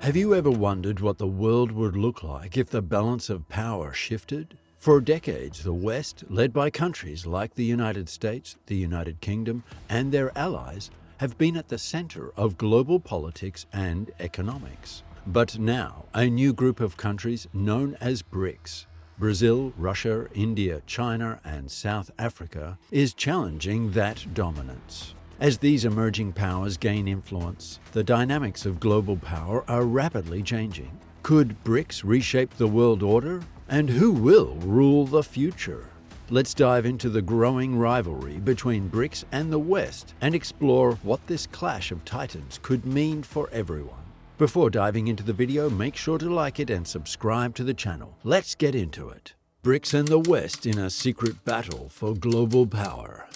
Have you ever wondered what the world would look like if the balance of power shifted? For decades, the West, led by countries like the United States, the United Kingdom, and their allies, have been at the center of global politics and economics. But now, a new group of countries known as BRICS, Brazil, Russia, India, China, and South Africa, is challenging that dominance. As these emerging powers gain influence, the dynamics of global power are rapidly changing. Could BRICS reshape the world order? And who will rule the future? Let's dive into the growing rivalry between BRICS and the West and explore what this clash of titans could mean for everyone. Before diving into the video, make sure to like it and subscribe to the channel. Let's get into it. BRICS and the West in a secret battle for global power.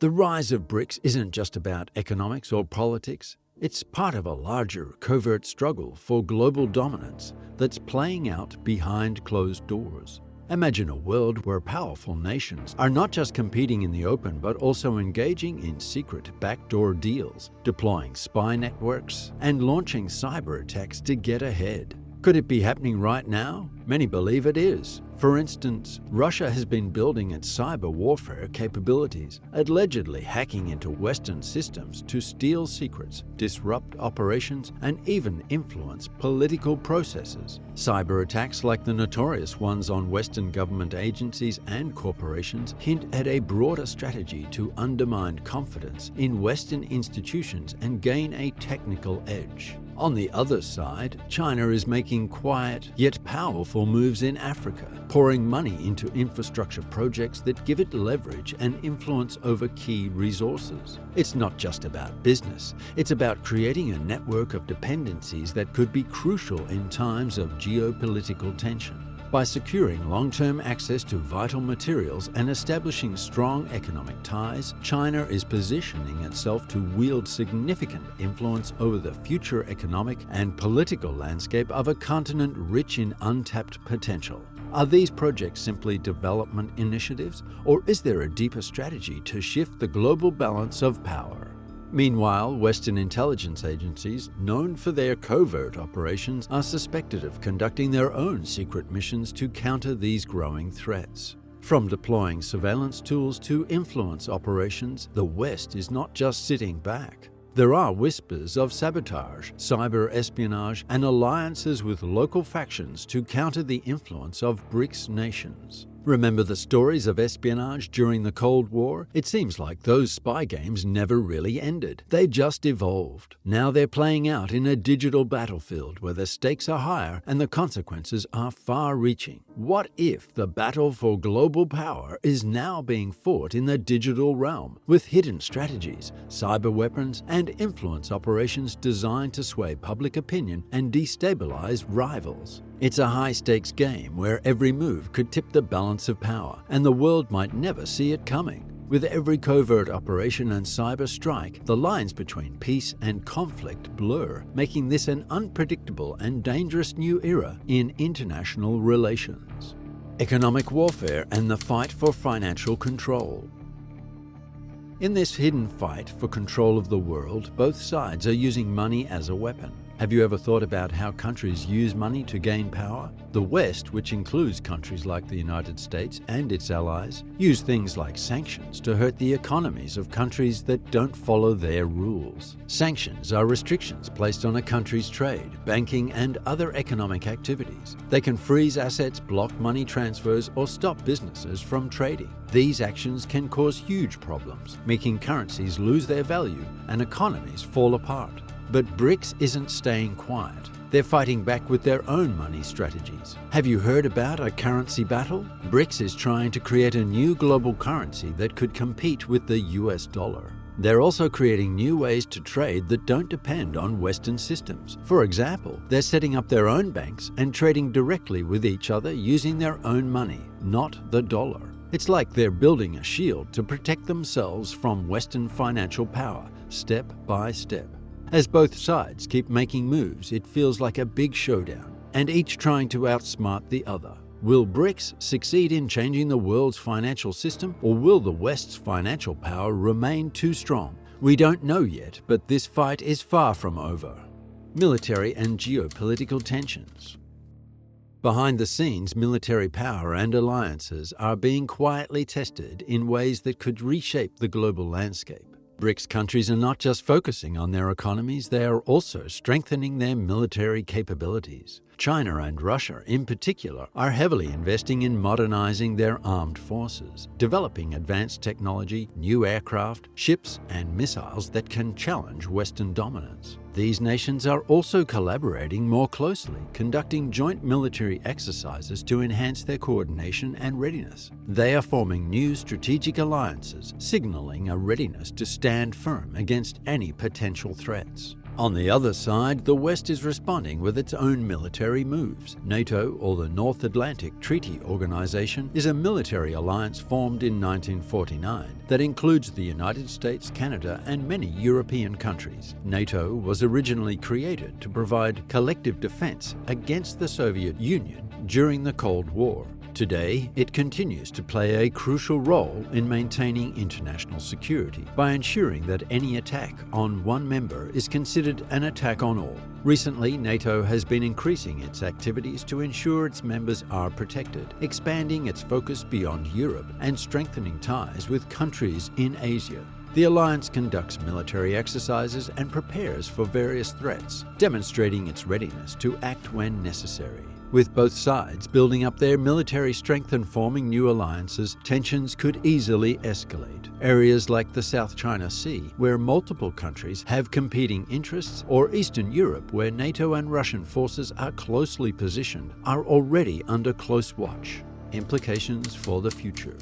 The rise of BRICS isn't just about economics or politics. It's part of a larger, covert struggle for global dominance that's playing out behind closed doors. Imagine a world where powerful nations are not just competing in the open but also engaging in secret backdoor deals, deploying spy networks, and launching cyber attacks to get ahead. Could it be happening right now? Many believe it is. For instance, Russia has been building its cyber warfare capabilities, allegedly hacking into Western systems to steal secrets, disrupt operations, and even influence political processes. Cyber attacks like the notorious ones on Western government agencies and corporations hint at a broader strategy to undermine confidence in Western institutions and gain a technical edge. On the other side, China is making quiet yet powerful moves in Africa, pouring money into infrastructure projects that give it leverage and influence over key resources. It's not just about business, it's about creating a network of dependencies that could be crucial in times of geopolitical tension. By securing long-term access to vital materials and establishing strong economic ties, China is positioning itself to wield significant influence over the future economic and political landscape of a continent rich in untapped potential. Are these projects simply development initiatives, or is there a deeper strategy to shift the global balance of power? Meanwhile, Western intelligence agencies, known for their covert operations, are suspected of conducting their own secret missions to counter these growing threats. From deploying surveillance tools to influence operations, the West is not just sitting back. There are whispers of sabotage, cyber espionage, and alliances with local factions to counter the influence of BRICS nations. Remember the stories of espionage during the Cold War? It seems like those spy games never really ended. They just evolved. Now they're playing out in a digital battlefield where the stakes are higher and the consequences are far-reaching. What if the battle for global power is now being fought in the digital realm, with hidden strategies, cyber weapons, and influence operations designed to sway public opinion and destabilize rivals? It's a high-stakes game where every move could tip the balance of power, and the world might never see it coming. With every covert operation and cyber strike, the lines between peace and conflict blur, making this an unpredictable and dangerous new era in international relations. Economic warfare and the fight for financial control. In this hidden fight for control of the world, both sides are using money as a weapon. Have you ever thought about how countries use money to gain power? The West, which includes countries like the United States and its allies, use things like sanctions to hurt the economies of countries that don't follow their rules. Sanctions are restrictions placed on a country's trade, banking, and other economic activities. They can freeze assets, block money transfers, or stop businesses from trading. These actions can cause huge problems, making currencies lose their value and economies fall apart. But BRICS isn't staying quiet. They're fighting back with their own money strategies. Have you heard about a currency battle? BRICS is trying to create a new global currency that could compete with the US dollar. They're also creating new ways to trade that don't depend on Western systems. For example, they're setting up their own banks and trading directly with each other using their own money, not the dollar. It's like they're building a shield to protect themselves from Western financial power, step by step. As both sides keep making moves, it feels like a big showdown, and each trying to outsmart the other. Will BRICS succeed in changing the world's financial system, or will the West's financial power remain too strong? We don't know yet, but this fight is far from over. Military and geopolitical tensions. Behind the scenes, military power and alliances are being quietly tested in ways that could reshape the global landscape. BRICS countries are not just focusing on their economies, they are also strengthening their military capabilities. China and Russia, in particular, are heavily investing in modernizing their armed forces, developing advanced technology, new aircraft, ships, and missiles that can challenge Western dominance. These nations are also collaborating more closely, conducting joint military exercises to enhance their coordination and readiness. They are forming new strategic alliances, signaling a readiness to stand firm against any potential threats. On the other side, the West is responding with its own military moves. NATO, or the North Atlantic Treaty Organization, is a military alliance formed in 1949 that includes the United States, Canada, and many European countries. NATO was originally created to provide collective defense against the Soviet Union during the Cold War. Today, it continues to play a crucial role in maintaining international security by ensuring that any attack on one member is considered an attack on all. Recently, NATO has been increasing its activities to ensure its members are protected, expanding its focus beyond Europe and strengthening ties with countries in Asia. The alliance conducts military exercises and prepares for various threats, demonstrating its readiness to act when necessary. With both sides building up their military strength and forming new alliances, tensions could easily escalate. Areas like the South China Sea, where multiple countries have competing interests, or Eastern Europe, where NATO and Russian forces are closely positioned, are already under close watch. Implications for the future.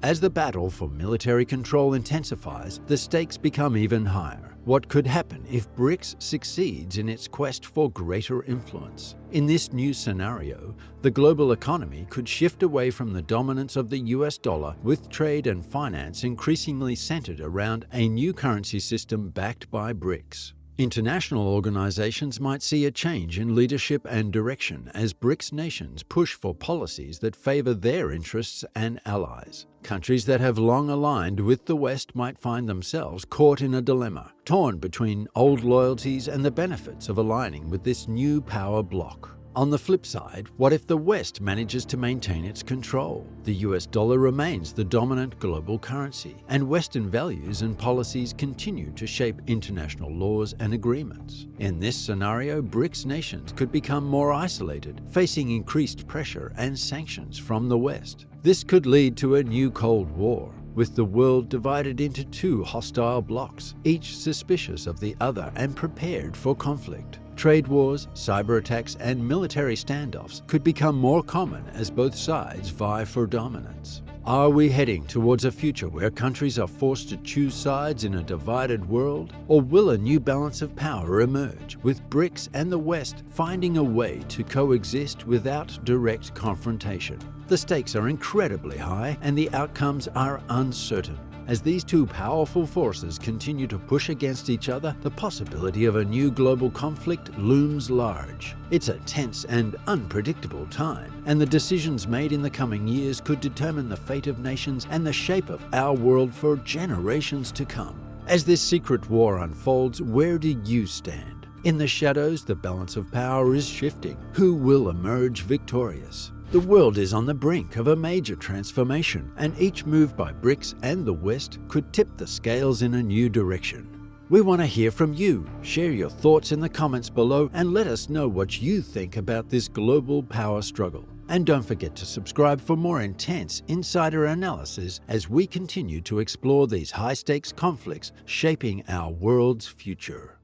As the battle for military control intensifies, the stakes become even higher. What could happen if BRICS succeeds in its quest for greater influence? In this new scenario, the global economy could shift away from the dominance of the US dollar, with trade and finance increasingly centered around a new currency system backed by BRICS. International organizations might see a change in leadership and direction as BRICS nations push for policies that favor their interests and allies. Countries that have long aligned with the West might find themselves caught in a dilemma, torn between old loyalties and the benefits of aligning with this new power bloc. On the flip side, what if the West manages to maintain its control? The US dollar remains the dominant global currency, and Western values and policies continue to shape international laws and agreements. In this scenario, BRICS nations could become more isolated, facing increased pressure and sanctions from the West. This could lead to a new Cold War, with the world divided into two hostile blocs, each suspicious of the other and prepared for conflict. Trade wars, cyber attacks, and military standoffs could become more common as both sides vie for dominance. Are we heading towards a future where countries are forced to choose sides in a divided world? Or will a new balance of power emerge, with BRICS and the West finding a way to coexist without direct confrontation? The stakes are incredibly high and the outcomes are uncertain. As these two powerful forces continue to push against each other, the possibility of a new global conflict looms large. It's a tense and unpredictable time, and the decisions made in the coming years could determine the fate of nations and the shape of our world for generations to come. As this secret war unfolds, where do you stand? In the shadows, the balance of power is shifting. Who will emerge victorious? The world is on the brink of a major transformation, and each move by BRICS and the West could tip the scales in a new direction. We want to hear from you. Share your thoughts in the comments below and let us know what you think about this global power struggle. And don't forget to subscribe for more intense insider analysis as we continue to explore these high-stakes conflicts shaping our world's future.